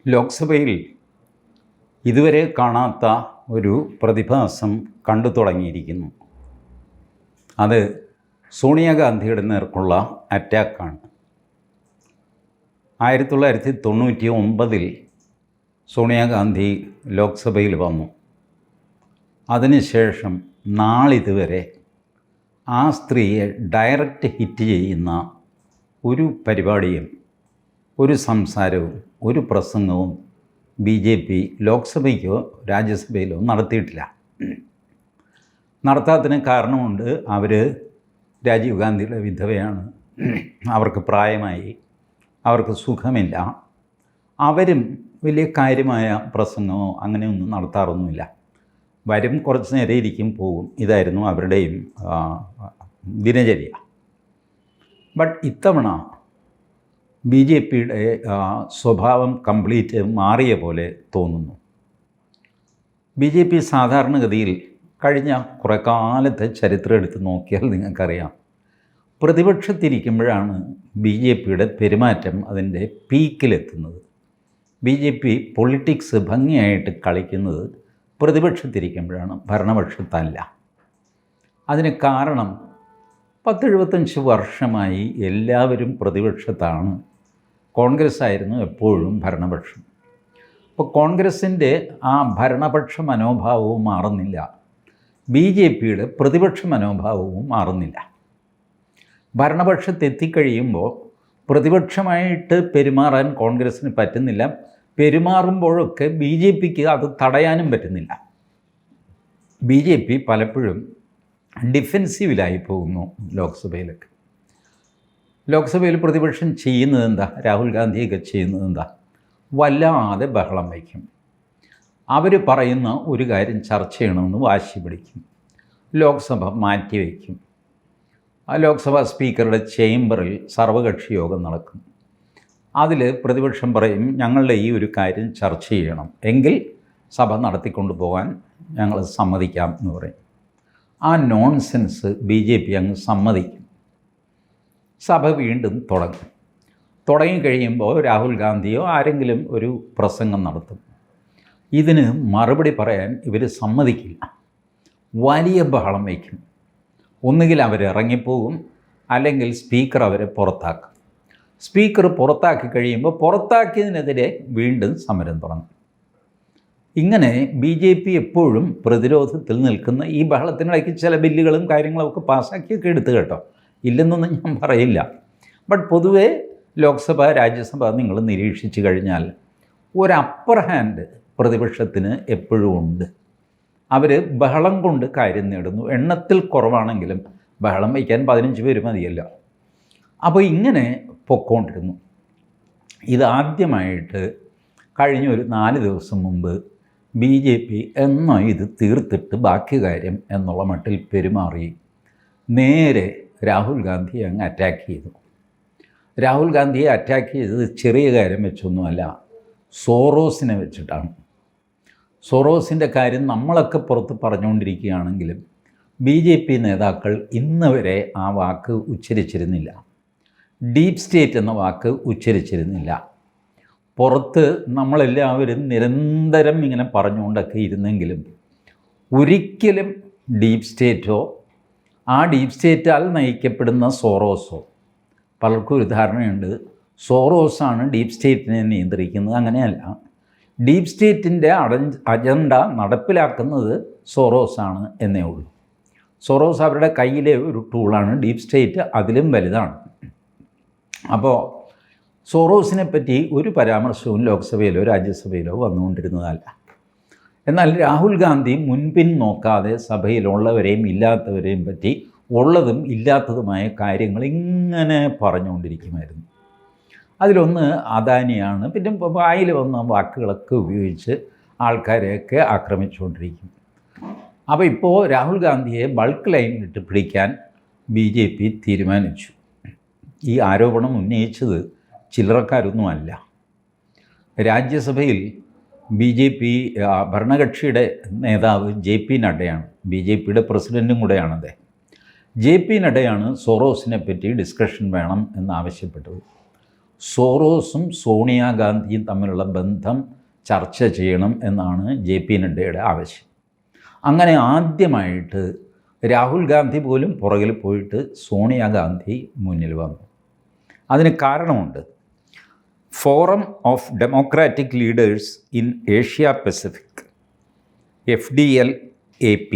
ലോക്സഭയിൽ ഇതുവരെ കാണാത്ത ഒരു പ്രതിഭാസം കണ്ടു തുടങ്ങിയിരിക്കുന്നു. അത് സോണിയാഗാന്ധിയുടെ നേർക്കുള്ള അറ്റാക്കാണ്. 1999 സോണിയാഗാന്ധി ലോക്സഭയിൽ വന്നു. അതിനുശേഷം നാളിതുവരെ ആ സ്ത്രീയെ ഡയറക്റ്റ് ഹിറ്റ് ചെയ്യുന്ന ഒരു പരിപാടിയും ഒരു സംസാരവും ഒരു പ്രസംഗവും BJP ലോക്സഭയ്ക്കോ രാജ്യസഭയിലോ നടത്തിയിട്ടില്ല. നടത്താത്തതിന് കാരണമുണ്ട്. അവർ രാജീവ് ഗാന്ധിയുടെ വിധവയാണ്, അവർക്ക് പ്രായമായി, അവർക്ക് സുഖമില്ല. അവരും വലിയ കാര്യമായ പ്രസംഗമോ അങ്ങനെയൊന്നും നടത്താറൊന്നുമില്ല. വരും, കുറച്ച് നേരം ഇരിക്കും, പോകും. ഇതായിരുന്നു അവരുടെയും ദിനചര്യ. ബട്ട് ഇത്തവണ BJPയുടെ സ്വഭാവം കംപ്ലീറ്റ് മാറിയ പോലെ തോന്നുന്നു. BJP സാധാരണഗതിയിൽ കഴിഞ്ഞ കുറേ കാലത്തെ ചരിത്രം എടുത്ത് നോക്കിയാൽ നിങ്ങൾക്കറിയാം, പ്രതിപക്ഷത്തിരിക്കുമ്പോഴാണ് BJPയുടെ പെരുമാറ്റം അതിൻ്റെ പീക്കിലെത്തുന്നത്. BJP പൊളിറ്റിക്സ് ഭംഗിയായിട്ട് കളിക്കുന്നത് പ്രതിപക്ഷത്തിരിക്കുമ്പോഴാണ്, ഭരണപക്ഷത്തല്ല. അതിന് കാരണം 10-75 വർഷമായി എല്ലാവരും പ്രതിപക്ഷത്താണ്. കോൺഗ്രസ് ആയിരുന്നു എപ്പോഴും ഭരണപക്ഷം. അപ്പോൾ കോൺഗ്രസിൻ്റെ ആ ഭരണപക്ഷ മനോഭാവവും മാറുന്നില്ല, BJPയുടെ പ്രതിപക്ഷ മനോഭാവവും മാറുന്നില്ല. ഭരണപക്ഷത്തെത്തിക്കഴിയുമ്പോൾ പ്രതിപക്ഷമായിട്ട് പെരുമാറാൻ കോൺഗ്രസ്സിന് പറ്റുന്നില്ല. പെരുമാറുമ്പോഴൊക്കെ BJPക്ക് അത് തടയാനും പറ്റുന്നില്ല. BJP പലപ്പോഴും ഡിഫെൻസീവിലായി പോകുന്നു. ലോക്സഭയിൽ പ്രതിപക്ഷം ചെയ്യുന്നത് എന്താ? രാഹുൽ ഗാന്ധിയൊക്കെ ചെയ്യുന്നത് എന്താ? വല്ലാതെ ബഹളം വയ്ക്കും. അവർ പറയുന്ന ഒരു കാര്യം ചർച്ച ചെയ്യണമെന്ന് വാശി പിടിക്കും. ലോക്സഭ മാറ്റിവെക്കും. ആ ലോക്സഭാ സ്പീക്കറുടെ ചേംബറിൽ സർവകക്ഷി യോഗം നടക്കും. അതിൽ പ്രതിപക്ഷം പറയും, ഞങ്ങളുടെ ഈ ഒരു കാര്യം ചർച്ച ചെയ്യണം, എങ്കിൽ സഭ നടത്തിക്കൊണ്ടു പോകാൻ ഞങ്ങൾ സമ്മതിക്കാം എന്ന് പറയും. ആ നോൺസെൻസ് BJP അങ്ങ് സമ്മതിക്കും. സഭ വീണ്ടും തുടങ്ങിക്കഴിയുമ്പോൾ രാഹുൽ ഗാന്ധിയോ ആരെങ്കിലും ഒരു പ്രസംഗം നടത്തും. ഇതിന് മറുപടി പറയാൻ ഇവർ സമ്മതിക്കില്ല. വലിയ ബഹളം വയ്ക്കും. ഒന്നുകിൽ അവരിറങ്ങിപ്പോകും, അല്ലെങ്കിൽ സ്പീക്കർ അവരെ പുറത്താക്കും. സ്പീക്കർ പുറത്താക്കി കഴിയുമ്പോൾ പുറത്താക്കിയതിനെതിരെ വീണ്ടും സമരം തുടങ്ങും. ഇങ്ങനെ BJP എപ്പോഴും പ്രതിരോധത്തിൽ നിൽക്കുന്ന ഈ ബഹളത്തിനിടയ്ക്ക് ചില ബില്ലുകളും കാര്യങ്ങളൊക്കെ പാസ്സാക്കിയൊക്കെ എടുത്തു കേട്ടോ, ഇല്ലെന്നൊന്നും ഞാൻ പറയില്ല. ബട്ട് പൊതുവേ ലോക്സഭ രാജ്യസഭ നിങ്ങൾ നിരീക്ഷിച്ചു കഴിഞ്ഞാൽ ഒരു അപ്പർ ഹാൻഡ് പ്രതിപക്ഷത്തിന് എപ്പോഴും ഉണ്ട്. അവർ ബഹളം കൊണ്ട് കാര്യം നേടുന്നു. എണ്ണത്തിൽ കുറവാണെങ്കിലും ബഹളം വയ്ക്കാൻ 15 പേര് മതിയല്ലോ. അപ്പോൾ ഇങ്ങനെ പൊക്കോണ്ടിരുന്നു. ഇതാദ്യമായിട്ട് കഴിഞ്ഞ ഒരു 4 ദിവസം മുമ്പ് BJP എന്നോ ഇത് തീർത്തിട്ട് ബാക്കി കാര്യം എന്നുള്ള മട്ടിൽ പെരുമാറി നേരെ രാഹുൽ ഗാന്ധിയെ അങ്ങ് അറ്റാക്ക് ചെയ്തു. രാഹുൽ ഗാന്ധിയെ അറ്റാക്ക് ചെയ്തത് ചെറിയ കാര്യം വെച്ചൊന്നുമല്ല, സോറോസിനെ വെച്ചിട്ടാണ്. സോറോസിൻ്റെ കാര്യം നമ്മളൊക്കെ പുറത്ത് പറഞ്ഞുകൊണ്ടിരിക്കുകയാണെങ്കിലും BJP നേതാക്കൾ ഇന്ന് വരെ ആ വാക്ക് ഉച്ചരിച്ചിരുന്നില്ല. ഡീപ്പ് സ്റ്റേറ്റ് എന്ന വാക്ക് ഉച്ചരിച്ചിരുന്നില്ല. പുറത്ത് നമ്മളെല്ലാവരും നിരന്തരം ഇങ്ങനെ പറഞ്ഞുകൊണ്ടൊക്കെ ഇരുന്നെങ്കിലും ഒരിക്കലും ഡീപ്പ് സ്റ്റേറ്റോ ആ ഡീപ്പ് സ്റ്റേറ്റാൽ നയിക്കപ്പെടുന്ന സോറോസോ, പലർക്കും ഒരു ധാരണയുണ്ട് സോറോസാണ് ഡീപ്പ് സ്റ്റേറ്റിനെ നിയന്ത്രിക്കുന്നത്. അങ്ങനെയല്ല, ഡീപ്പ് സ്റ്റേറ്റിൻ്റെ അജണ്ട നടപ്പിലാക്കുന്നത് സോറോസാണ് എന്നേ ഉള്ളൂ. സോറോസ് അവരുടെ കയ്യിലെ ഒരു ടൂളാണ്. ഡീപ്പ് സ്റ്റേറ്റ് അതിലും വലുതാണ്. അപ്പോൾ സോറോസിനെ പറ്റി ഒരു പരാമർശവും ലോക്സഭയിലോ രാജ്യസഭയിലോ വന്നുകൊണ്ടിരുന്നതല്ല. എന്നാൽ രാഹുൽ ഗാന്ധി മുൻപിൻ നോക്കാതെ സഭയിലുള്ളവരെയും ഇല്ലാത്തവരെയും പറ്റി ഉള്ളതും ഇല്ലാത്തതുമായ കാര്യങ്ങൾ ഇങ്ങനെ പറഞ്ഞുകൊണ്ടിരിക്കുമായിരുന്നു. അതിലൊന്ന് അദാനിയാണ്. പിന്നെ വായിൽ വന്ന വാക്കുകളൊക്കെ ഉപയോഗിച്ച് ആൾക്കാരെയൊക്കെ ആക്രമിച്ചുകൊണ്ടിരിക്കും. അപ്പോൾ ഇപ്പോൾ രാഹുൽ ഗാന്ധിയെ ബൾക്ക് ലൈനിലിട്ട് പിടിക്കാൻ BJP തീരുമാനിച്ചു. ഈ ആരോപണം ഉന്നയിച്ചത് ചില്ലറക്കാരൊന്നുമല്ല. രാജ്യസഭയിൽ BJP ഭരണകക്ഷിയുടെ നേതാവ് JP നഡ്ഡയാണ്. BJPയുടെ പ്രസിഡൻറ്റും കൂടെയാണ് അദ്ദേഹം. JP നഡ്ഡയാണ് സോറോസിനെ പറ്റി ഡിസ്കഷൻ വേണം എന്നാവശ്യപ്പെട്ടത്. സോറോസും സോണിയാഗാന്ധിയും തമ്മിലുള്ള ബന്ധം ചർച്ച ചെയ്യണം എന്നാണ് JP നഡ്ഡയുടെ ആവശ്യം. അങ്ങനെ ആദ്യമായിട്ട് രാഹുൽ ഗാന്ധി പോലും പുറകിൽ പോയിട്ട് സോണിയാഗാന്ധി മുന്നിൽ വന്നു. അതിന് കാരണമുണ്ട്. Forum of democratic leaders in Asia Pacific, FDLAP,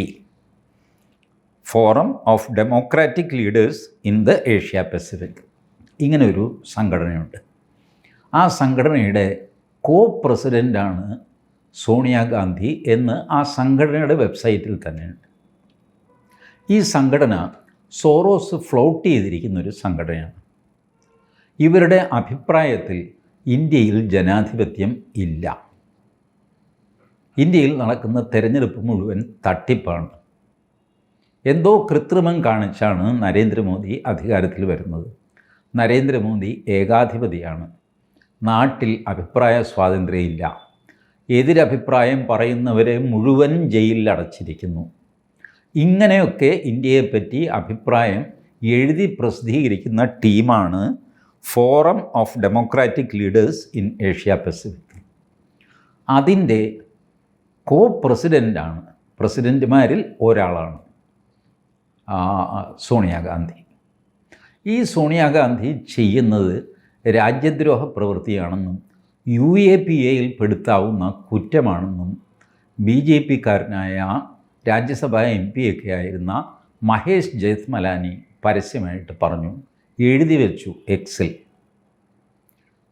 forum of democratic leaders in the Asia Pacific, ഇങ്ങനൊരു സംഘടനയുണ്ട്. ആ സംഘടനയുടെ പ്രസിഡൻ്റാണ് സോണിയാഗാന്ധി എന്ന് ആ സംഘടനയുടെ വെബ്സൈറ്റിൽ തന്നെയുണ്ട്. ഈ സംഘടന സോറോസ് ഫ്ലോട്ട് ചെയ്തിരിക്കുന്നൊരു സംഘടനയാണ്. ഇവരുടെ അഭിപ്രായത്തിൽ ഇന്ത്യയിൽ ജനാധിപത്യം ഇല്ല. ഇന്ത്യയിൽ നടക്കുന്ന തെരഞ്ഞെടുപ്പ് മുഴുവൻ തട്ടിപ്പാണ്. എന്തോ കൃത്രിമം കാണിച്ചാണ് നരേന്ദ്രമോദി അധികാരത്തിൽ വരുന്നത്. നരേന്ദ്രമോദി ഏകാധിപതിയാണ്. നാട്ടിൽ അഭിപ്രായ സ്വാതന്ത്ര്യമില്ല. എതിരഭിപ്രായം പറയുന്നവരെ മുഴുവൻ ജയിലിൽ അടച്ചിരിക്കുന്നു. ഇങ്ങനെയൊക്കെ ഇന്ത്യയെപ്പറ്റി അഭിപ്രായം എഴുതി പ്രസിദ്ധീകരിക്കുന്ന ടീമാണ് forum of democratic leaders in Asia Pacific. അതിൻ്റെ പ്രസിഡൻ്റാണ്, പ്രസിഡൻറ്റുമാരിൽ ഒരാളാണ് സോണിയാഗാന്ധി. ഈ സോണിയാഗാന്ധി ചെയ്യുന്നത് രാജ്യദ്രോഹ പ്രവൃത്തിയാണെന്നും UAPAയിൽ പെടുത്താവുന്ന കുറ്റമാണെന്നും BJPക്കാരനായ രാജ്യസഭാ MP ഒക്കെ ആയിരുന്ന മഹേഷ് ജേത്മലാനി പരസ്യമായിട്ട് പറഞ്ഞു, എഴുതി വെച്ചു എക്സിൽ.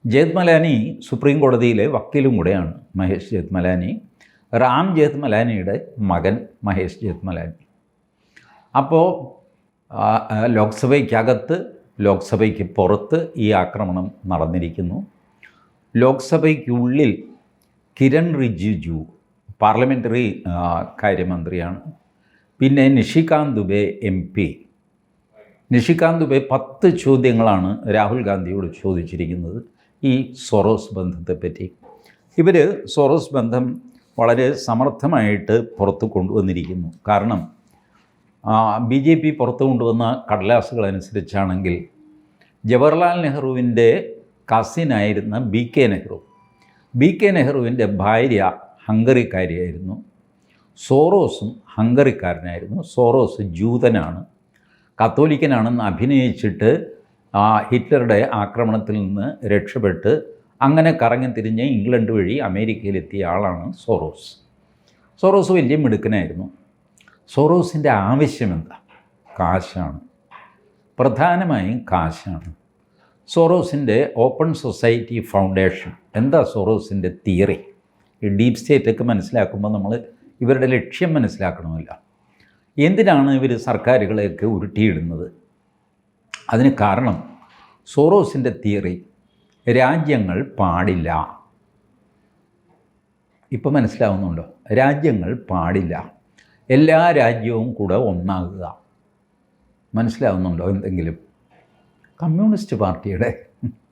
ജേത്മലാനി സുപ്രീം കോടതിയിലെ വക്കീലും കൂടെയാണ്. മഹേഷ് ജേത്മലാനി റാം ജേത്മലാനിയുടെ മകൻ മഹേഷ് ജേത്മലാനി. അപ്പോൾ ലോക്സഭയ്ക്കകത്ത് ലോക്സഭയ്ക്ക് പുറത്ത് ഈ ആക്രമണം നടന്നിരിക്കുന്നു. ലോക്സഭയ്ക്കുള്ളിൽ കിരൺ റിജിജു പാർലമെൻ്ററി കാര്യമന്ത്രിയാണ്. പിന്നെ നിഷികാന്ത് ദുബെ MP. നിഷികാന്ത് ദുബെ 10 ചോദ്യങ്ങളാണ് രാഹുൽ ഗാന്ധിയോട് ചോദിച്ചിരിക്കുന്നത് ഈ സോറോസ് ബന്ധത്തെപ്പറ്റി. ഇവർ സോറോസ് ബന്ധം വളരെ സമർത്ഥമായിട്ട് പുറത്ത് കൊണ്ടുവന്നിരിക്കുന്നു. കാരണം BJP പുറത്തു കൊണ്ടുവന്ന കടലാസുകൾ അനുസരിച്ചാണെങ്കിൽ ജവഹർലാൽ നെഹ്റുവിൻ്റെ കസിനായിരുന്ന BK നെഹ്റുവിൻ്റെ ഭാര്യ ഹംഗറിക്കാരിയായിരുന്നു. സോറോസും ഹംഗറിക്കാരനായിരുന്നു. സോറോസ് ജൂതനാണ്, കത്തോലിക്കനാണെന്ന് അഭിനയിച്ചിട്ട് ഹിറ്റ്ലറുടെ ആക്രമണത്തിൽ നിന്ന് രക്ഷപ്പെട്ട് അങ്ങനെ കറങ്ങിത്തിരിഞ്ഞ് ഇംഗ്ലണ്ട് വഴി അമേരിക്കയിലെത്തിയ ആളാണ് സോറോസ്. സോറോസ് വലിയ മിടുക്കനായിരുന്നു. സോറോസിൻ്റെ ആവശ്യം എന്താ? കാശാണ്, പ്രധാനമായും കാശാണ്. സോറോസിൻ്റെ ഓപ്പൺ സൊസൈറ്റി ഫൗണ്ടേഷൻ എന്താ സോറോസിൻ്റെ തിയറി? ഈ ഡീപ് സ്റ്റേറ്റൊക്കെ മനസ്സിലാക്കുമ്പോൾ നമ്മൾ ഇവരുടെ ലക്ഷ്യം മനസ്സിലാക്കണമല്ലോ. എന്തിനാണ് ഇവർ സർക്കാരുകളെയൊക്കെ ഉരുട്ടിയിടുന്നത്? അതിന് കാരണം സോറോസിൻ്റെ തിയറി രാജ്യങ്ങൾ പാടില്ല. ഇപ്പം മനസ്സിലാവുന്നുണ്ടോ? രാജ്യങ്ങൾ പാടില്ല, എല്ലാ രാജ്യവും കൂടെ ഒന്നാകുക. മനസ്സിലാവുന്നുണ്ടോ എന്തെങ്കിലും? കമ്മ്യൂണിസ്റ്റ് പാർട്ടിയുടെ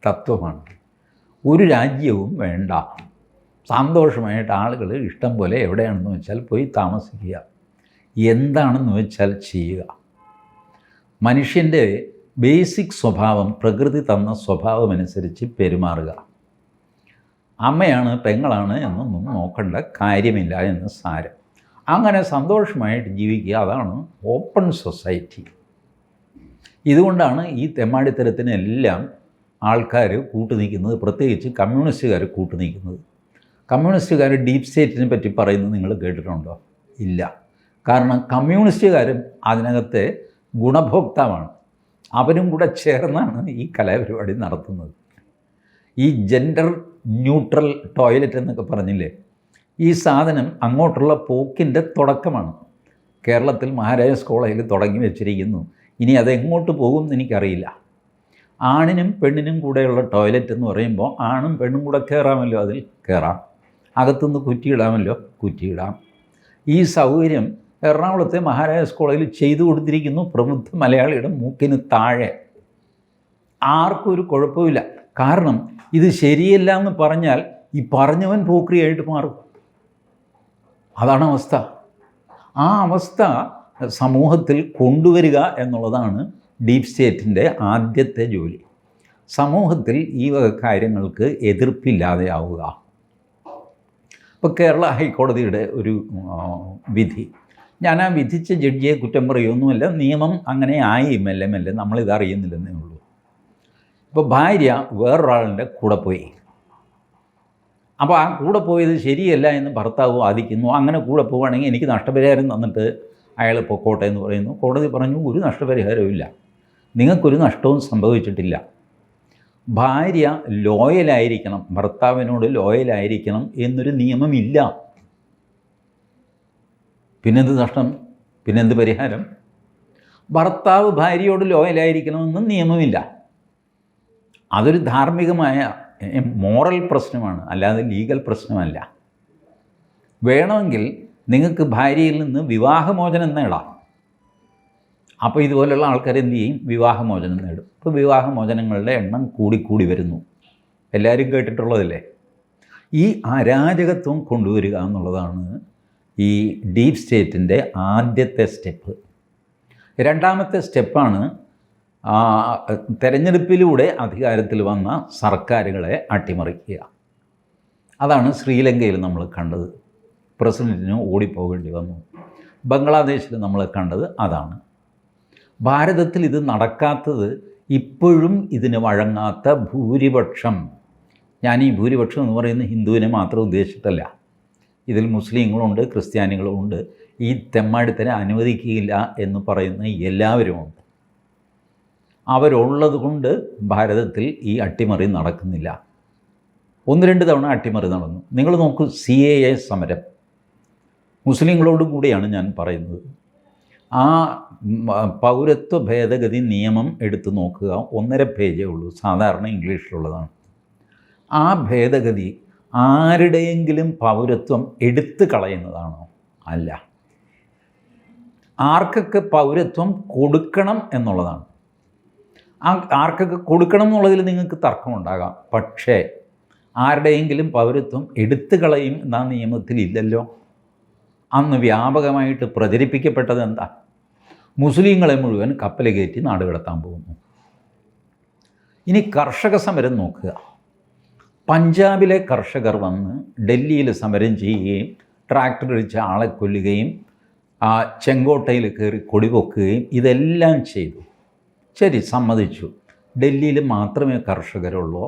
തത്വമാണ്. ഒരു രാജ്യവും വേണ്ട, സന്തോഷമായിട്ട് ആളുകൾ ഇഷ്ടം പോലെ എവിടെയാണെന്ന് വെച്ചാൽ പോയി താമസിക്കുക, എന്താണെന്ന് വെച്ചാൽ ചെയ്യുക. മനുഷ്യൻ്റെ ബേസിക് സ്വഭാവം, പ്രകൃതി തന്ന സ്വഭാവമനുസരിച്ച് പെരുമാറുക. അമ്മയാണ് പെങ്ങളാണ് എന്നൊന്നും നോക്കേണ്ട കാര്യമില്ല എന്ന് സാരം. അങ്ങനെ സന്തോഷമായിട്ട് ജീവിക്കുക, അതാണ് ഓപ്പൺ സൊസൈറ്റി. ഇതുകൊണ്ടാണ് ഈ തെമ്മാടിത്തരത്തിനെല്ലാം ആൾക്കാർ കൂട്ടുനിൽക്കുന്നത്, പ്രത്യേകിച്ച് കമ്മ്യൂണിസ്റ്റുകാർ കൂട്ടുനിൽക്കുന്നത്. കമ്മ്യൂണിസ്റ്റുകാർ ഡീപ് സ്റ്റേറ്റിനെ പറ്റി പറയുന്നത് നിങ്ങൾ കേട്ടിട്ടുണ്ടോ? ഇല്ല. കാരണം കമ്മ്യൂണിസ്റ്റുകാരും അതിനകത്തെ ഗുണഭോക്താവാണ്. അവരും കൂടെ ചേർന്നാണ് ഈ കലാപരിപാടി നടത്തുന്നത്. ഈ ജെൻഡർ ന്യൂട്രൽ ടോയ്ലറ്റ് എന്നൊക്കെ പറഞ്ഞില്ലേ, ഈ സാധനം അങ്ങോട്ടുള്ള പോക്കിൻ്റെ തുടക്കമാണ്. കേരളത്തിൽ മഹാരാജാസ് കോളേജിൽ തുടങ്ങി വെച്ചിരിക്കുന്നു. ഇനി അതെങ്ങോട്ട് പോകും എന്ന് എനിക്കറിയില്ല. ആണിനും പെണ്ണിനും കൂടെയുള്ള ടോയ്ലറ്റ് എന്ന് പറയുമ്പോൾ ആണും പെണ്ണും കൂടെ കയറാമല്ലോ, അതിൽ കയറാം. അകത്തുനിന്ന് കുറ്റിയിടാമല്ലോ, കുറ്റിയിടാം. ഈ സൗകര്യം എറണാകുളത്തെ മഹാരാജാസ് കോളേജിൽ ചെയ്തു കൊടുത്തിരിക്കുന്നു. പ്രബുദ്ധ മലയാളിയുടെ മൂക്കിന് താഴെ. ആർക്കും ഒരു കുഴപ്പമില്ല. കാരണം ഇത് ശരിയല്ല എന്ന് പറഞ്ഞാൽ ഈ പറഞ്ഞവൻ പോക്രിയായിട്ട് മാറും. അതാണ് അവസ്ഥ. ആ അവസ്ഥ സമൂഹത്തിൽ കൊണ്ടുവരിക എന്നുള്ളതാണ് ഡീപ് സ്റ്റേറ്റിൻ്റെ ആദ്യത്തെ ജോലി. സമൂഹത്തിൽ ഈ വക കാര്യങ്ങൾക്ക് എതിർപ്പില്ലാതെയാവുക. ഇപ്പോൾ കേരള ഹൈക്കോടതിയുടെ ഒരു വിധി, ഞാൻ ആ വിധിച്ച ജഡ്ജിയെ കുറ്റം പറയുകയൊന്നുമല്ല, നിയമം അങ്ങനെ ആയി മെല്ലെ മെല്ലെ, നമ്മളിതറിയുന്നില്ലെന്നേ ഉള്ളൂ. ഇപ്പോൾ ഭാര്യ വേറൊരാളുടെ കൂടെ പോയി, അപ്പോൾ ആ കൂടെ പോയത് ശരിയല്ല എന്ന് ഭർത്താവ് വാദിക്കുന്നു. അങ്ങനെ കൂടെ പോവുകയാണെങ്കിൽ എനിക്ക് നഷ്ടപരിഹാരം തന്നിട്ട് അയാൾ പൊക്കോട്ടെ എന്ന് പറയുന്നു. കോടതി പറഞ്ഞു ഒരു നഷ്ടപരിഹാരവും ഇല്ല, നിങ്ങൾക്കൊരു നഷ്ടവും സംഭവിച്ചിട്ടില്ല. ഭാര്യ ലോയലായിരിക്കണം, ഭർത്താവിനോട് ലോയലായിരിക്കണം എന്നൊരു നിയമമില്ല. പിന്നെന്ത് നഷ്ടം, പിന്നെന്ത് പരിഹാരം? ഭർത്താവ് ഭാര്യയോട് ലോയലായിരിക്കണമെന്ന് നിയമമില്ല. അതൊരു ധാർമ്മികമായ മോറൽ പ്രശ്നമാണ്, അല്ലാതെ ലീഗൽ പ്രശ്നമല്ല. വേണമെങ്കിൽ നിങ്ങൾക്ക് ഭാര്യയിൽ നിന്ന് വിവാഹമോചനം നേടാം. അപ്പോൾ ഇതുപോലുള്ള ആൾക്കാർ എന്ത് ചെയ്യും? വിവാഹമോചനം നേടും. ഇപ്പോൾ വിവാഹമോചനങ്ങളുടെ എണ്ണം കൂടിക്കൂടി വരുന്നു, എല്ലാവരും കേട്ടിട്ടുള്ളതല്ലേ. ഈ അരാജകത്വം കൊണ്ടുവരിക എന്നുള്ളതാണ് ഈ ഡീപ് സ്റ്റേറ്റിൻ്റെ ആദ്യത്തെ സ്റ്റെപ്പ്. രണ്ടാമത്തെ സ്റ്റെപ്പാണ് തെരഞ്ഞെടുപ്പിലൂടെ അധികാരത്തിൽ വന്ന സർക്കാരുകളെ അട്ടിമറിക്കുക. അതാണ് ശ്രീലങ്കയിൽ നമ്മൾ കണ്ടത്, പ്രസിഡൻറ്റിന് ഓടിപ്പോകേണ്ടി വന്നു. ബംഗ്ലാദേശിൽ നമ്മൾ കണ്ടത് അതാണ്. ഭാരതത്തിൽ ഇത് നടക്കാത്തത് ഇപ്പോഴും ഇതിന് വഴങ്ങാത്ത ഭൂരിപക്ഷം, ഞാൻ ഈ ഭൂരിപക്ഷം എന്ന് പറയുന്നത് ഹിന്ദുവിനെ മാത്രം ഉദ്ദേശിച്ചിട്ടല്ല, ഇതിൽ മുസ്ലിങ്ങളുണ്ട്, ക്രിസ്ത്യാനികളുമുണ്ട്. ഈ തെമ്മാടിത്തനെ അനുവദിക്കുകയില്ല എന്ന് പറയുന്ന എല്ലാവരുമുണ്ട്. അവരുള്ളത് കൊണ്ട് ഭാരതത്തിൽ ഈ അട്ടിമറി നടക്കുന്നില്ല. 1-2 തവണ അട്ടിമറി നടന്നു. നിങ്ങൾ നോക്കൂ, CAA സമരം, മുസ്ലിങ്ങളോടും കൂടിയാണ് ഞാൻ പറയുന്നത്. ആ പൗരത്വ ഭേദഗതി നിയമം എടുത്തു നോക്കുക, 1.5 പേജേ ഉള്ളൂ, സാധാരണ ഇംഗ്ലീഷിലുള്ളതാണ്. ആ ഭേദഗതി ആരുടെയെങ്കിലും പൗരത്വം എടുത്തു കളയുന്നതാണോ? അല്ല. ആർക്കൊക്കെ പൗരത്വം കൊടുക്കണം എന്നുള്ളതാണ്. ആർക്കൊക്കെ കൊടുക്കണം എന്നുള്ളതിൽ നിങ്ങൾക്ക് തർക്കമുണ്ടാകാം, പക്ഷേ ആരുടെയെങ്കിലും പൗരത്വം എടുത്തു കളയും എന്ന നിയമത്തിലില്ലല്ലോ. അന്ന് വ്യാപകമായിട്ട് പ്രചരിപ്പിക്കപ്പെട്ടത് എന്താ? മുസ്ലിങ്ങളെ മുഴുവൻ കപ്പൽ കയറ്റി നാട് കടത്താൻ പോകുന്നു. ഇനി കർഷക സമരം നോക്കുക. പഞ്ചാബിലെ കർഷകർ വന്ന് ഡൽഹിയിൽ സമരം ചെയ്യുകയും ട്രാക്ടർ അടിച്ച് ആളെ കൊല്ലുകയും ചെങ്കോട്ടയിൽ കയറി കൊടിപൊക്കുകയും ഇതെല്ലാം ചെയ്തു. ശരി, സമ്മതിച്ചു. ഡൽഹിയിൽ മാത്രമേ കർഷകരുള്ളൂ.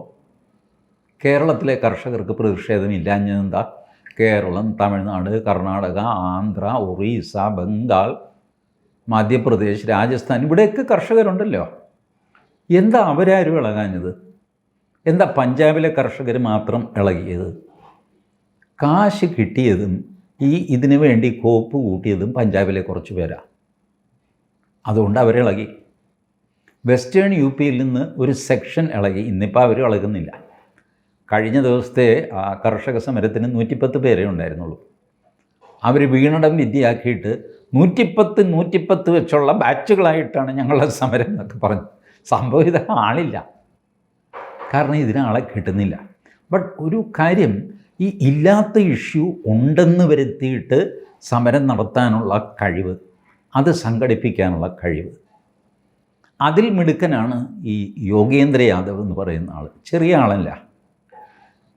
കേരളത്തിലെ കർഷകർക്ക് പ്രതിഷേധമില്ലാഞ്ഞെന്താ? കേരളം, തമിഴ്നാട്, കർണാടക, ആന്ധ്ര, ഒറീസ, ബംഗാൾ, മധ്യപ്രദേശ്, രാജസ്ഥാൻ, ഇവിടെയൊക്കെ കർഷകരുണ്ടല്ലോ. എന്താ അവരാരും ഇളകാഞ്ഞത്? എന്താ പഞ്ചാബിലെ കർഷകർ മാത്രം ഇളകിയത്? കാശ് കിട്ടിയതും ഇതിനു വേണ്ടി കോപ്പ് കൂട്ടിയതും പഞ്ചാബിലെ കുറച്ച് പേരാ, അതുകൊണ്ട് അവരിളകി. വെസ്റ്റേൺ UPയിൽ നിന്ന് ഒരു സെക്ഷൻ ഇളകി, ഇന്നിപ്പോൾ അവർ ഇളകുന്നില്ല. കഴിഞ്ഞ ദിവസത്തെ കർഷക സമരത്തിന് 110 പേരേ ഉണ്ടായിരുന്നുള്ളൂ. അവർ വീണടം വിദ്യയാക്കിയിട്ട് 110 വെച്ചുള്ള ബാച്ചുകളായിട്ടാണ് ഞങ്ങളുടെ സമരം എന്നൊക്കെ പറഞ്ഞു. സംഭവം ഇത് ആളില്ല, കാരണം ഇതിനാളെ കിട്ടുന്നില്ല. ബട്ട് ഒരു കാര്യം, ഈ ഇല്ലാത്ത ഇഷ്യൂ ഉണ്ടെന്ന് വരുത്തിയിട്ട് സമരം നടത്താനുള്ള കഴിവ്, അത് സംഘടിപ്പിക്കാനുള്ള കഴിവ്, അതിൽ മിടുക്കനാണ് ഈ യോഗേന്ദ്ര യാദവ് എന്ന് പറയുന്ന ആൾ. ചെറിയ ആളല്ല.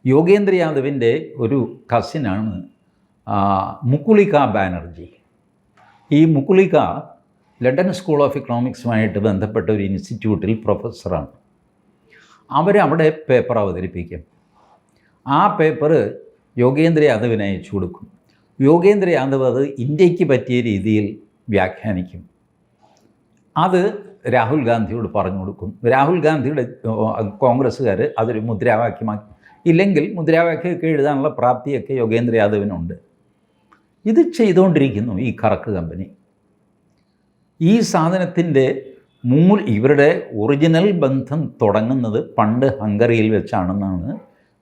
യോഗേന്ദ്ര യാദവിൻ്റെ ഒരു കസിനാണ് മുകുളിക ബാനർജി. ഈ മുകുളിക ലണ്ടൻ സ്കൂൾ ഓഫ് ഇക്കണോമിക്സുമായിട്ട് ബന്ധപ്പെട്ട ഒരു ഇൻസ്റ്റിറ്റ്യൂട്ടിൽ പ്രൊഫസറാണ്. അവരവിടെ പേപ്പർ അവതരിപ്പിക്കും. ആ പേപ്പർ യോഗേന്ദ്ര യാദവിന് അയച്ചു കൊടുക്കും. യോഗേന്ദ്ര യാദവ് അത് ഇന്ത്യക്ക് പറ്റിയ രീതിയിൽ വ്യാഖ്യാനിക്കും. അത് രാഹുൽ ഗാന്ധിയോട് പറഞ്ഞു കൊടുക്കും. രാഹുൽ ഗാന്ധിയുടെ കോൺഗ്രസ്സുകാർ അതൊരു മുദ്രാവാക്യമാക്കി. ഇല്ലെങ്കിൽ മുദ്രാവാക്യമൊക്കെ എഴുതാനുള്ള പ്രാപ്തിയൊക്കെ യോഗേന്ദ്ര യാദവിനുണ്ട്. ഇത് ചെയ്തുകൊണ്ടിരിക്കുന്നു ഈ കറക്ക് കമ്പനി. ഈ സാധനത്തിൻ്റെ ഇവരുടെ ഒറിജിനൽ ബന്ധം തുടങ്ങുന്നത് പണ്ട് ഹംഗറിയിൽ വെച്ചാണെന്നാണ്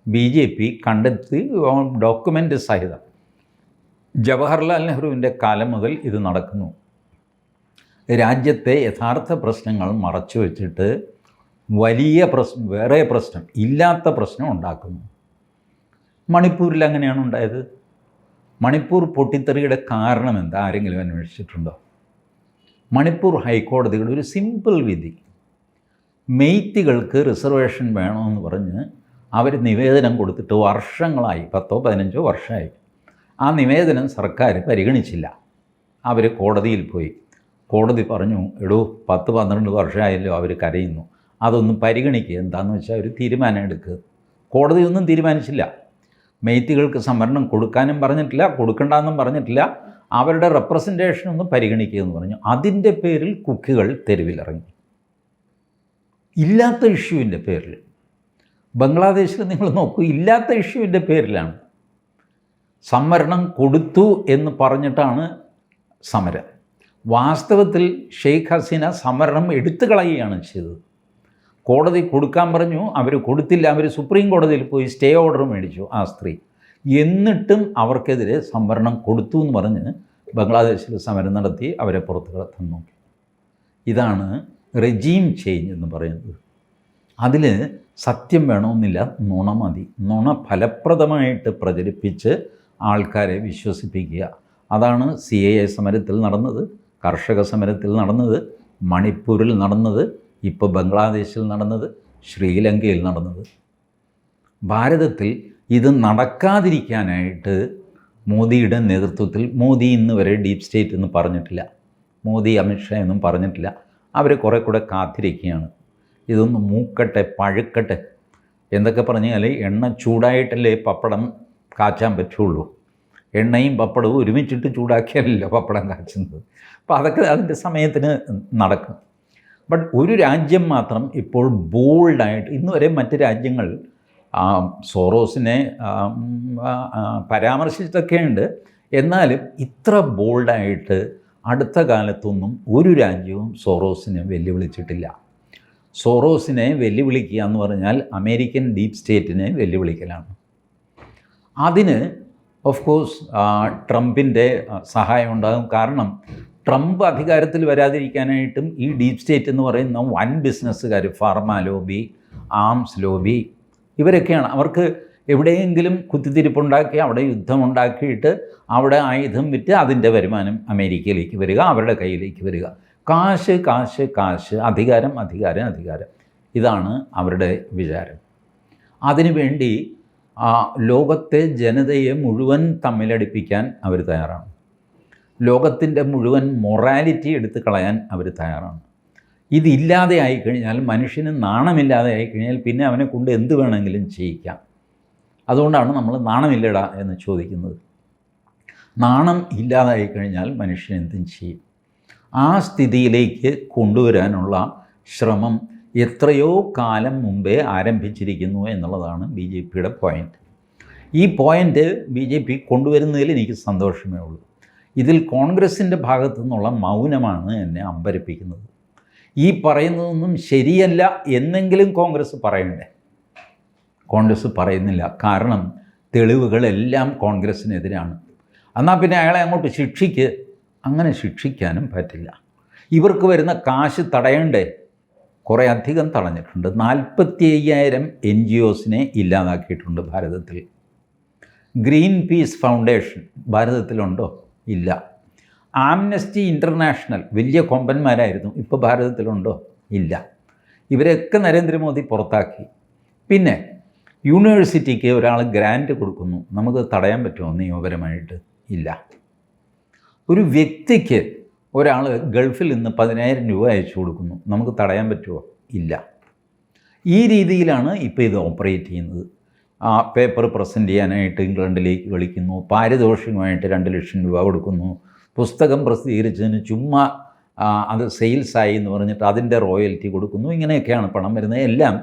BJP കണ്ടെത്തി, ഡോക്യുമെൻ്റ് സഹിതം. ജവഹർലാൽ നെഹ്റുവിൻ്റെ കാലം മുതൽ ഇത് നടക്കുന്നു. രാജ്യത്തെ യഥാർത്ഥ പ്രശ്നങ്ങൾ മറച്ചു വച്ചിട്ട് വലിയ വേറെ പ്രശ്നം, ഇല്ലാത്ത പ്രശ്നം ഉണ്ടാക്കുന്നു. മണിപ്പൂരിൽ അങ്ങനെയാണ് ഉണ്ടായത്. മണിപ്പൂർ പൊട്ടിത്തെറിയുടെ കാരണം എന്താ? ആരെങ്കിലും അന്വേഷിച്ചിട്ടുണ്ടോ? മണിപ്പൂർ ഹൈക്കോടതിയുടെ ഒരു സിമ്പിൾ വിധി, മെയ്ത്തികൾക്ക് റിസർവേഷൻ വേണമെന്ന് പറഞ്ഞ് അവർ നിവേദനം കൊടുത്തിട്ട് വർഷങ്ങളായി, 10-15 വർഷമായി. ആ നിവേദനം സർക്കാർ പരിഗണിച്ചില്ല. അവർ കോടതിയിൽ പോയി. കോടതി പറഞ്ഞു, എടോ 10-12 വർഷമായല്ലോ അവർ കരയുന്നു, അതൊന്നും പരിഗണിക്കുക, എന്താണെന്ന് വെച്ചാൽ ഒരു തീരുമാനം എടുക്കുക. കോടതി ഒന്നും തീരുമാനിച്ചില്ല. മെയ്ത്തികൾക്ക് സംവരണം കൊടുക്കാനും പറഞ്ഞിട്ടില്ല, കൊടുക്കണ്ടെന്നും പറഞ്ഞിട്ടില്ല. അവരുടെ റെപ്രസെൻറ്റേഷൻ ഒന്ന് പരിഗണിക്കുക എന്ന് പറഞ്ഞു. അതിൻ്റെ പേരിൽ കുക്കികൾ തെരുവിലിറങ്ങി. ഇല്ലാത്ത ഇഷ്യൂവിൻ്റെ പേരിൽ. ബംഗ്ലാദേശിൽ നിങ്ങൾ നോക്കൂ, ഇല്ലാത്ത ഇഷ്യൂവിൻ്റെ പേരിലാണ്. സംവരണം കൊടുത്തു എന്ന് പറഞ്ഞിട്ടാണ് സമരം. വാസ്തവത്തിൽ ഷെയ്ഖ് ഹസീന സംവരണം എടുത്തു കളയുകയാണ് ചെയ്തത്. കോടതി കൊടുക്കാൻ പറഞ്ഞു, അവർ കൊടുത്തില്ല. അവർ സുപ്രീം കോടതിയിൽ പോയി സ്റ്റേ ഓർഡർ മേടിച്ചു ആ സ്ത്രീ. എന്നിട്ടും അവർക്കെതിരെ സംവരണം കൊടുത്തു എന്ന് പറഞ്ഞ് ബംഗ്ലാദേശിൽ സമരം നടത്തി അവരെ പുറത്ത് കടത്താൻ നോക്കി. ഇതാണ് റെജീം ചേഞ്ച് എന്ന് പറയുന്നത്. അതിൽ സത്യം വേണമെന്നില്ല, നുണ മതി. നുണ ഫലപ്രദമായിട്ട് പ്രചരിപ്പിച്ച് ആൾക്കാരെ വിശ്വസിപ്പിക്കുക. അതാണ് CAA സമരത്തിൽ നടന്നത്, കർഷക സമരത്തിൽ നടന്നത്, മണിപ്പൂരിൽ നടന്നത്, ഇപ്പോൾ ബംഗ്ലാദേശിൽ നടന്നത്, ശ്രീലങ്കയിൽ നടന്നത്. ഭാരതത്തിൽ ഇത് നടക്കാതിരിക്കാനായിട്ട് മോദിയുടെ നേതൃത്വത്തിൽ, മോദി ഇന്ന് വരെ ഡീപ് സ്റ്റേറ്റ് എന്ന് പറഞ്ഞിട്ടില്ല, മോദി അമിത്ഷാ എന്നും പറഞ്ഞിട്ടില്ല. അവർ കുറേ കൂടെ കാത്തിരിക്കുകയാണ്. ഇതൊന്ന് മൂക്കട്ടെ, പഴുക്കട്ടെ. എന്തൊക്കെ പറഞ്ഞാൽ എണ്ണ ചൂടായിട്ടല്ലേ പപ്പടം കാച്ചാൻ പറ്റുള്ളൂ. എണ്ണയും പപ്പടവും ഒരുമിച്ചിട്ട് ചൂടാക്കിയാലല്ലോ പപ്പടം കാച്ചുന്നത്. അപ്പോൾ അതൊക്കെ അതിൻ്റെ സമയത്തിന് നടക്കും. ബട്ട് ഒരു രാജ്യം മാത്രം ഇപ്പോൾ ബോൾഡായിട്ട്, ഇന്ന് വരെ മറ്റ് രാജ്യങ്ങൾ സോറോസിനെ പരാമർശിച്ചിട്ടൊക്കെയുണ്ട്. എന്നാലും ഇത്ര ബോൾഡായിട്ട് അടുത്ത കാലത്തൊന്നും ഒരു രാജ്യവും സോറോസിനെ വെല്ലുവിളിച്ചിട്ടില്ല. സോറോസിനെ വെല്ലുവിളിക്കുക എന്ന് പറഞ്ഞാൽ അമേരിക്കൻ ഡീപ് സ്റ്റേറ്റിനെ വെല്ലുവിളിക്കലാണ്. അതിന് ഓഫ് കോഴ്സ് ട്രംപിൻ്റെ സഹായം ഉണ്ടാകും. കാരണം ട്രംപ് അധികാരത്തിൽ വരാതിരിക്കാനായിട്ടും ഈ ഡീപ് സ്റ്റേറ്റ് എന്ന് പറയുന്ന വൻ ബിസിനസ്സുകാർ, ഫാർമ ലോബി, ആംസ് ലോബി, ഇവരൊക്കെയാണ്. അവർക്ക് എവിടെയെങ്കിലും കുത്തിത്തിരിപ്പുണ്ടാക്കി അവിടെ യുദ്ധമുണ്ടാക്കിയിട്ട് അവിടെ ആയുധം വിറ്റ് അതിൻ്റെ വരുമാനം അമേരിക്കയിലേക്ക് വരിക, അവരുടെ കയ്യിലേക്ക് വരിക. കാശ് കാശ് കാശ്, അധികാരം അധികാരം അധികാരം, ഇതാണ് അവരുടെ വിചാരം. അതിനുവേണ്ടി ലോകത്തെ ജനതയെ മുഴുവൻ തമ്മിലടിപ്പിക്കാൻ അവർ തയ്യാറാണ്. ലോകത്തിൻ്റെ മുഴുവൻ മൊറാലിറ്റി എടുത്ത് കളയാൻ അവർ തയ്യാറാണ്. ഇതില്ലാതെ ആയിക്കഴിഞ്ഞാൽ, മനുഷ്യന് നാണമില്ലാതെ ആയിക്കഴിഞ്ഞാൽ പിന്നെ അവനെ കൊണ്ട് എന്ത് വേണമെങ്കിലും ചെയ്യിക്കാം. അതുകൊണ്ടാണ് നമ്മൾ നാണമില്ലടാ എന്ന് ചോദിക്കുന്നത്. നാണം ഇല്ലാതായി കഴിഞ്ഞാൽ മനുഷ്യൻ എന്തും ചെയ്യും. ആ സ്ഥിതിയിലേക്ക് കൊണ്ടുവരാനുള്ള ശ്രമം എത്രയോ കാലം മുമ്പേ ആരംഭിച്ചിരിക്കുന്നു എന്നുള്ളതാണ് BJPയുടെ പോയിൻ്റ്. ഈ പോയിൻ്റ് BJP കൊണ്ടുവരുന്നതിൽ എനിക്ക് സന്തോഷമേ ഉള്ളൂ. ഇതിൽ കോൺഗ്രസിൻ്റെ ഭാഗത്തു നിന്നുള്ള മൗനമാണ് എന്നെ അമ്പരപ്പിക്കുന്നത്. ഈ പറയുന്നതൊന്നും ശരിയല്ല എന്നെങ്കിലും കോൺഗ്രസ് പറയണ്ടേ? കോൺഗ്രസ് പറയുന്നില്ല. കാരണം തെളിവുകളെല്ലാം കോൺഗ്രസ്സിനെതിരാണ്. എന്നാൽ പിന്നെ അയാളെ അങ്ങോട്ട് ശിക്ഷിക്ക്. അങ്ങനെ ശിക്ഷിക്കാനും പറ്റില്ല. ഇവർക്ക് വരുന്ന കാശ് തടയണ്ടേ? കുറേ അധികം തടഞ്ഞിട്ടുണ്ട്. 45,000 NGOസിനെ ഇല്ലാതാക്കിയിട്ടുണ്ട് ഭാരതത്തിൽ. ഗ്രീൻ പീസ് ഫൗണ്ടേഷൻ ഭാരതത്തിലുണ്ടോ? ഇല്ല. ആംനസ്റ്റി ഇൻ്റർനാഷണൽ വലിയ കൊമ്പന്മാരായിരുന്നു, ഇപ്പോൾ ഭാരതത്തിലുണ്ടോ? ഇല്ല. ഇവരൊക്കെ നരേന്ദ്രമോദി പുറത്താക്കി. പിന്നെ യൂണിവേഴ്സിറ്റിക്ക് ഒരാൾ ഗ്രാൻറ്റ് കൊടുക്കുന്നു, നമുക്ക് തടയാൻ പറ്റുമോ നിയമപരമായിട്ട്? ഇല്ല. ഒരു വ്യക്തിക്ക് ഒരാൾ ഗൾഫിൽ നിന്ന് 10,000 രൂപ അയച്ചു കൊടുക്കുന്നു, നമുക്ക് തടയാൻ പറ്റുമോ? ഇല്ല. ഈ രീതിയിലാണ് ഇപ്പോൾ ഇത് ഓപ്പറേറ്റ് ചെയ്യുന്നത്. പേപ്പർ പ്രസൻറ്റ് ചെയ്യാനായിട്ട് ഇംഗ്ലണ്ടിലേക്ക് വിളിക്കുന്നു, പാരിതോഷികമായിട്ട് 2 ലക്ഷം രൂപ കൊടുക്കുന്നു, പുസ്തകം പ്രസിദ്ധീകരിച്ചതിന് ചുമ്മാ അത് സെയിൽസായി എന്ന് പറഞ്ഞിട്ട് അതിൻ്റെ റോയൽറ്റി കൊടുക്കുന്നു. ഇങ്ങനെയൊക്കെയാണ് പണം വരുന്നത്. എല്ലാം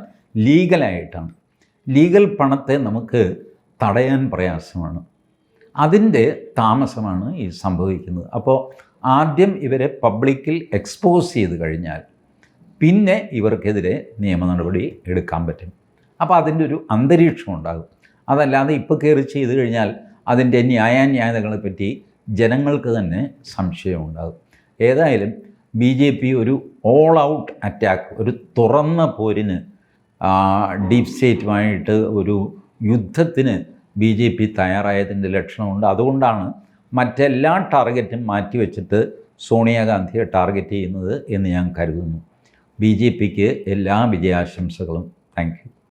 ലീഗലായിട്ടാണ്. ലീഗൽ പണത്തെ നമുക്ക് തടയാൻ പ്രയാസമാണ്. അതിൻ്റെ താമസമാണ് ഈ സംഭവിക്കുന്നത്. അപ്പോൾ ആദ്യം ഇവരെ പബ്ലിക്കിൽ എക്സ്പോസ് ചെയ്ത് കഴിഞ്ഞാൽ പിന്നെ ഇവർക്കെതിരെ നിയമ നടപടി എടുക്കാൻ പറ്റും. അപ്പോൾ അതിൻ്റെ ഒരു അന്തരീക്ഷം ഉണ്ടാകും. അതല്ലാതെ ഇപ്പോൾ കയറി ചെയ്ത് കഴിഞ്ഞാൽ അതിൻ്റെ ന്യായാന്യായതകളെപ്പറ്റി ജനങ്ങൾക്ക് തന്നെ സംശയമുണ്ടാകും. ഏതായാലും BJP ഒരു ഓൾ ഔട്ട് അറ്റാക്ക്, ഒരു തുറന്ന പോരിന്, ഡീപ് സ്റ്റേറ്റുമായിട്ട് ഒരു യുദ്ധത്തിന് BJP തയ്യാറായതിൻ്റെ ലക്ഷണമുണ്ട്. അതുകൊണ്ടാണ് മറ്റെല്ലാ ടാർഗറ്റും മാറ്റിവെച്ചിട്ട് സോണിയാഗാന്ധിയെ ടാർഗറ്റ് ചെയ്യുന്നത് എന്ന് ഞാൻ കരുതുന്നു. ബി ജെ പിക്ക് എല്ലാ വിജയാശംസകളും. Thank you.